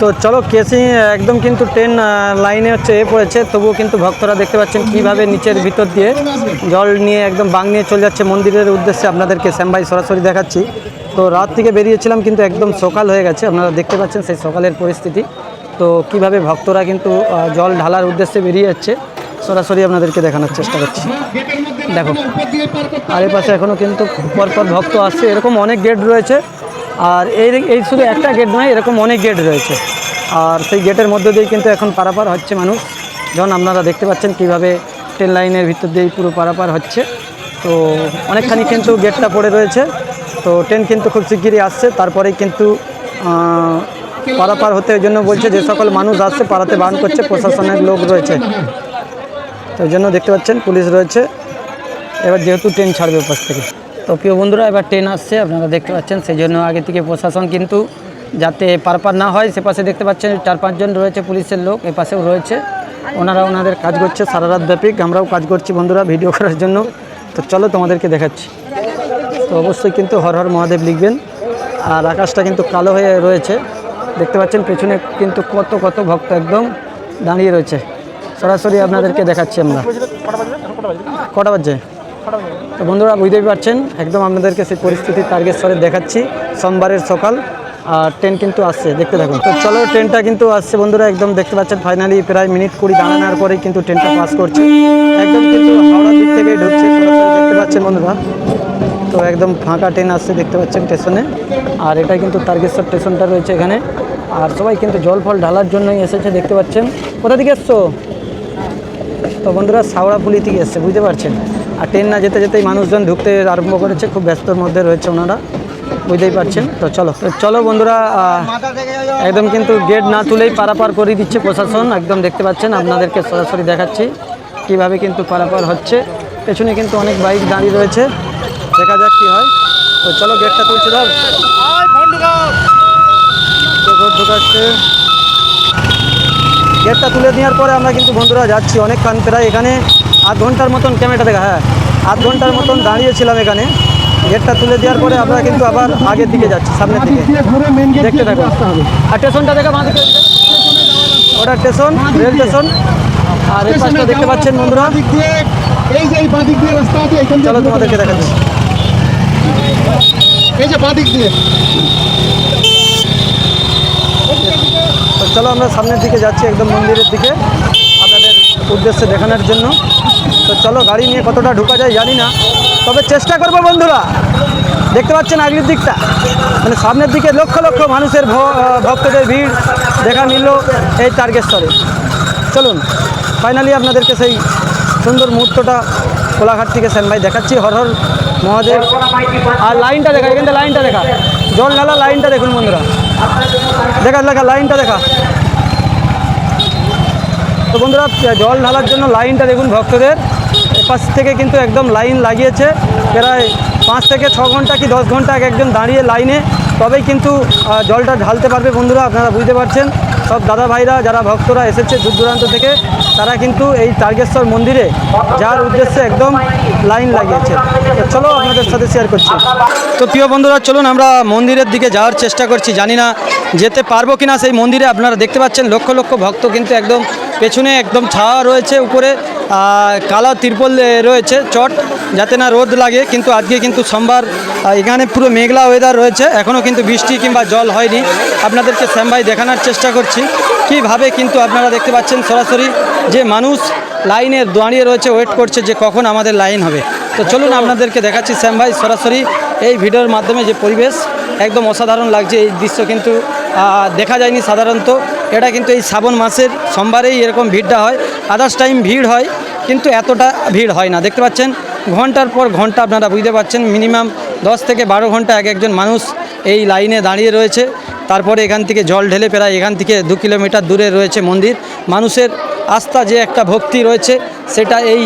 তো চলো কেসি একদম কিন্তু ট্রেন লাইনে হচ্ছে পড়েছে, তবুও কিন্তু ভক্তরা দেখতে পাচ্ছেন কিভাবে নিচের ভিতর দিয়ে জল নিয়ে একদম বাং নিয়ে চলে যাচ্ছে মন্দিরের উদ্দেশ্যে। আপনাদেরকে শ্যাম ভাই সরাসরি দেখাচ্ছি। তো রাত থেকে বেরিয়েছিলাম, কিন্তু একদম সকাল হয়ে গেছে, আপনারা দেখতে পাচ্ছেন সেই সকালের পরিস্থিতি। তো কিভাবে ভক্তরা কিন্তু জল ঢালার উদ্দেশ্যে বেরিয়ে যাচ্ছে সরাসরি আপনাদেরকে দেখানোর চেষ্টা করছি। দেখো, আর এর পাশে এখনও কিন্তু পরপর ভক্ত আসছে, এরকম অনেক গেট রয়েছে। আর এই শুধু একটা গেট নয়, এরকম অনেক গেট রয়েছে। আর সেই গেটের মধ্যে দিয়ে কিন্তু এখন পারাপার হচ্ছে মানুষ। যখন আপনারা দেখতে পাচ্ছেন কিভাবে ট্রেন লাইনের ভিতর দিয়েই পুরো পারাপার হচ্ছে। তো অনেকখানি কিন্তু গেটটা পড়ে রয়েছে। তো ট্রেন কিন্তু খুব শিগগিরই আসছে, তারপরেই কিন্তু পারাপার হতে ওই জন্য বলছে যে সকল মানুষ আসছে পারাতে বারণ করছে, প্রশাসনের লোক রয়েছে। তো ওই জন্য দেখতে পাচ্ছেন পুলিশ রয়েছে। এবার যেহেতু ট্রেন ছাড়বে পাশ থেকে, তো প্রিয় বন্ধুরা এবার ট্রেন আসছে, আপনারা দেখতে পাচ্ছেন। সেই জন্য আগে থেকে প্রশাসন কিন্তু যাতে পারাপার না হয়, সে পাশে দেখতে পাচ্ছেন 4-5 জন রয়েছে পুলিশের লোক, এ পাশেও রয়েছে। ওনারা ওনাদের কাজ করছে সারা রাত ব্যাপী। আমরাও কাজ করছি বন্ধুরা ভিডিও করার জন্য। তো চলো তোমাদেরকে দেখাচ্ছি। তো অবশ্যই কিন্তু হর হর মহাদেব লিখবেন। আর আকাশটা কিন্তু কালো হয়ে রয়েছে, দেখতে পাচ্ছেন পেছনে কিন্তু কত কত ভক্ত একদম দাঁড়িয়ে রয়েছে। সরাসরি আপনাদেরকে দেখাচ্ছি আমরা। কটা বাজে? তো বন্ধুরা বুঝতেই পারছেন, একদম আপনাদেরকে সেই পরিস্থিতি তারকেশ্বরে দেখাচ্ছি। সোমবারের সকাল, আর ট্রেন কিন্তু আসছে, দেখতে থাকুন। তো চলো, ট্রেনটা কিন্তু আসছে বন্ধুরা, একদম দেখতে পাচ্ছেন ফাইনালি প্রায় মিনিট 20 দাঁড়ানোর পরেই কিন্তু ট্রেনটা পাস করছে। একদম কিন্তু হাওড়ার দিক থেকে ঢুকছে, সরাসরি দেখতে পাচ্ছেন বন্ধুরা। তো একদম ফাঁকা ট্রেন আসছে দেখতে পাচ্ছেন স্টেশনে। আর এটাই কিন্তু তারকেশ্বর স্টেশনটা রয়েছে এখানে। আর সবাই কিন্তু জল ফল ঢালার জন্যই এসেছে, দেখতে পাচ্ছেন। কোথা থেকে এসছো? তো বন্ধুরা শাওড়াফুলি থেকে এসছে, বুঝতে পারছেন। আর ট্রেন না যেতে যেতেই মানুষজন ঢুকতে আরম্ভ করেছে, খুব ব্যস্তর মধ্যে রয়েছে ওনারা, বুঝতেই পারছেন। তো চলো বন্ধুরা, একদম কিন্তু গেট না তুলেই পারাপার করে দিচ্ছে প্রশাসন। একদম দেখতে পাচ্ছেন, আপনাদেরকে সরাসরি দেখাচ্ছি কিভাবে কিন্তু পারাপার হচ্ছে। পেছনে কিন্তু অনেক বাইক দাঁড়িয়ে রয়েছে, দেখা যাক কী হয়। তো চলো, গেটটা তুলছে, ধর ঢুকাচ্ছে। গেটটা তুলে নেওয়ার পরে আমরা কিন্তু বন্ধুরা যাচ্ছি অনেকক্ষণ, প্রায় এখানে আধ ঘন্টার মতন, ক্যামেরাটা দেখা, হ্যাঁ আধ ঘন্টার মতন দাঁড়িয়েছিলাম এখানে। গেটটা তুলে দেওয়ার পরে আমরা কিন্তু আবার আগের দিকে যাচ্ছি, সামনের দিকে, দেখতে থাকো। আর স্টেশনটা দেখা, ওটা স্টেশন, রেল স্টেশন। আর এই পাশটা দেখতে পাচ্ছেন বন্ধুরা, চলো তোমাদেরকে দেখাচ্ছি। তো চলো আমরা সামনের দিকে যাচ্ছি, একদম মন্দিরের দিকে আপনাদের উদ্দেশ্যে দেখানোর জন্য। তো চলো, গাড়ি নিয়ে কতটা ঢোকা যায় জানি না, তবে চেষ্টা করবো বন্ধুরা। দেখতে পাচ্ছেন আগের দিকটা, মানে সামনের দিকে লক্ষ লক্ষ মানুষের ভক্তদের ভিড় দেখা মিলল এই তারকেশ্বরে। চলুন ফাইনালি আপনাদেরকে সেই সুন্দর মুহূর্তটা কোলাঘাট থেকে শ্যাম ভাই দেখাচ্ছি। হর হর মহাদেব। আর লাইনটা দেখা, এখান থেকে লাইনটা দেখা, জল ঢালা লাইনটা দেখুন বন্ধুরা, দেখা লাইনটা দেখা। তো বন্ধুরা, জল ঢালার জন্য লাইনটা দেখুন ভক্তদের। এপাশ থেকে কিন্তু একদম লাইন লাগিয়েছে, প্রায় 5 থেকে 6 ঘন্টা কি 10 ঘন্টা একজন দাঁড়িয়ে লাইনে, তবেই কিন্তু জলটা ঢালতে পারবে বন্ধুরা। আপনারা বুঝতে পারছেন, সব দাদা ভাইরা যারা ভক্তরা এসেছে দূর দূরান্ত থেকে, তারা কিন্তু এই তারকেশ্বর মন্দিরে যাওয়ার উদ্দেশ্যে একদম লাইন লাগিয়েছে। তো চলো আপনাদের সাথে শেয়ার করছি। তো প্রিয় বন্ধুরা, চলুন আমরা মন্দিরের দিকে যাওয়ার চেষ্টা করছি, জানি না যেতে পারবো কিনা সেই মন্দিরে। আপনারা দেখতে পাচ্ছেন লক্ষ লক্ষ ভক্ত কিন্তু একদম পেছনে একদম ছাওয়া রয়েছে, উপরে কালো তিরপল রয়েছে চট, যাতে না রোদ লাগে। কিন্তু আজকে কিন্তু সোমবার, এখানে পুরো মেঘলা ওয়েদার রয়েছে, এখনও কিন্তু বৃষ্টি কিংবা জল হয়নি। আপনাদেরকে শ্যাম ভাই দেখানোর চেষ্টা করছি কীভাবে কিন্তু আপনারা দেখতে পাচ্ছেন সরাসরি যে মানুষ লাইনে দাঁড়িয়ে রয়েছে, ওয়েট করছে যে কখন আমাদের লাইন হবে। তো চলুন আপনাদেরকে দেখাচ্ছি শ্যাম ভাই সরাসরি এই ভিডিওর মাধ্যমে যে পরিবেশ একদম অসাধারণ লাগছে। এই দৃশ্য কিন্তু দেখা যায়নি সাধারণত। এটা কিন্তু এই শ্রাবণ মাসের সোমবারেই এরকম ভিড়টা হয়, আদার্স টাইম ভিড় হয় কিন্তু এতটা ভিড় হয় না। দেখতে পাচ্ছেন ঘন্টার পর ঘন্টা, আপনারা বুঝতে পারছেন মিনিমাম 10 থেকে 12 ঘন্টা একজন মানুষ এই লাইনে দাঁড়িয়ে রয়েছে। তারপরে এখান থেকে জল ঢেলে প্রায় এখান থেকে 2 কিলোমিটার দূরে রয়েছে মন্দির। মানুষের আস্থা যে একটা ভক্তি রয়েছে, সেটা এই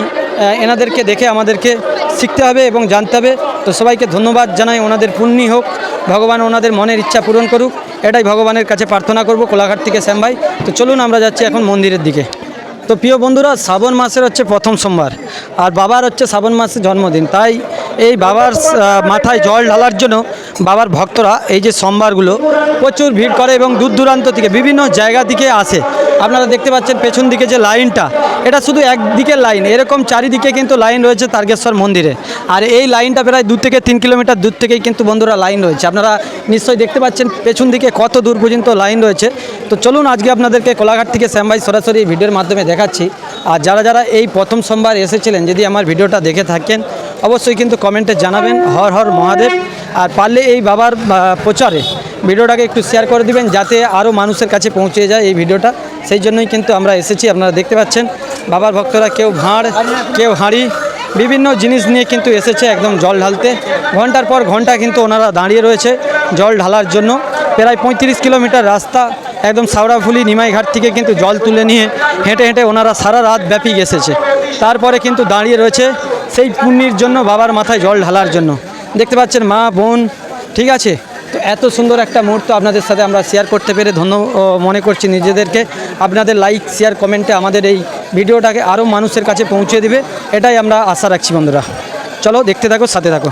এনাদেরকে দেখে আমাদেরকে শিখতে হবে এবং জানতে হবে। তো সবাইকে ধন্যবাদ জানাই, ওনাদের পুণ্যি হোক, ভগবান ওনাদের মনের ইচ্ছা পূরণ করুক, এটাই ভগবানের কাছে প্রার্থনা করব কোলাঘাট থেকে শ্যাম ভাই। তো চলুন আমরা যাচ্ছি এখন মন্দিরের দিকে। তো প্রিয় বন্ধুরা, শ্রাবণ মাসের হচ্ছে প্রথম সোমবার, আর বাবার হচ্ছে শ্রাবণ মাসে জন্মদিন, তাই এই বাবার মাথায় জল ঢালার জন্য বাবার ভক্তরা এই যে সোমবারগুলো প্রচুর ভিড় করে এবং দূর দূরান্ত থেকে বিভিন্ন জায়গা থেকে আসে। আপনারা দেখতে পাচ্ছেন পেছন দিকে যে লাইনটা, এটা শুধু একদিকের লাইন, এরকম চারিদিকে কিন্তু লাইন রয়েছে তারকেশ্বর মন্দিরে। আর এই লাইনটা প্রায় 2 থেকে 3 কিলোমিটার দূর থেকেই কিন্তু বন্ধুরা লাইন রয়েছে। আপনারা নিশ্চয়ই দেখতে পাচ্ছেন পেছন দিকে কত দূর পর্যন্ত লাইন রয়েছে। তো চলুন আজকে আপনাদেরকে কোলাঘাট থেকে শ্যাম ভাই সরাসরি এই ভিডিওর মাধ্যমে দেখাচ্ছি। আর যারা যারা এই প্রথম সোমবার এসেছিলেন, যদি আমার ভিডিওটা দেখে থাকেন অবশ্যই কিন্তু কমেন্টে জানাবেন হর হর মহাদেব। আর পারলে এই বাবার প্রচারে ভিডিওটাকে একটু শেয়ার করে দিবেন, যাতে আরও মানুষের কাছে পৌঁছে যায় এই ভিডিওটা। সেই জন্যই কিন্তু আমরা এসেছি। আপনারা দেখতে পাচ্ছেন বাবার ভক্তরা কেউ ভাঁড়, কেউ হাঁড়ি, বিভিন্ন জিনিস নিয়ে কিন্তু এসেছে একদম জল ঢালতে। ঘন্টার পর ঘন্টা কিন্তু ওনারা দাঁড়িয়ে রয়েছে জল ঢালার জন্য। প্রায় 35 কিলোমিটার রাস্তা একদম সাউড়াফুলি নিমাইঘাট থেকে কিন্তু জল তুলে নিয়ে হেঁটে হেঁটে ওনারা সারা রাত ব্যাপী এসেছে। তারপরে কিন্তু দাঁড়িয়ে রয়েছে সেই পুণ্যির জন্য, বাবার মাথায় জল ঢালার জন্য। দেখতে পাচ্ছেন মা বোন, ঠিক আছে। তো এত সুন্দর একটা মুহূর্ত আপনাদের সাথে আমরা শেয়ার করতে পেরে ধন্য মনে করছি নিজেদেরকে। আপনাদের লাইক শেয়ার কমেন্টে আমাদের এই ভিডিওটাকে আরও মানুষের কাছে পৌঁছে দিবে, এটাই আমরা আশা রাখছি বন্ধুরা। চলো দেখতে থাকো, সাথে থাকো।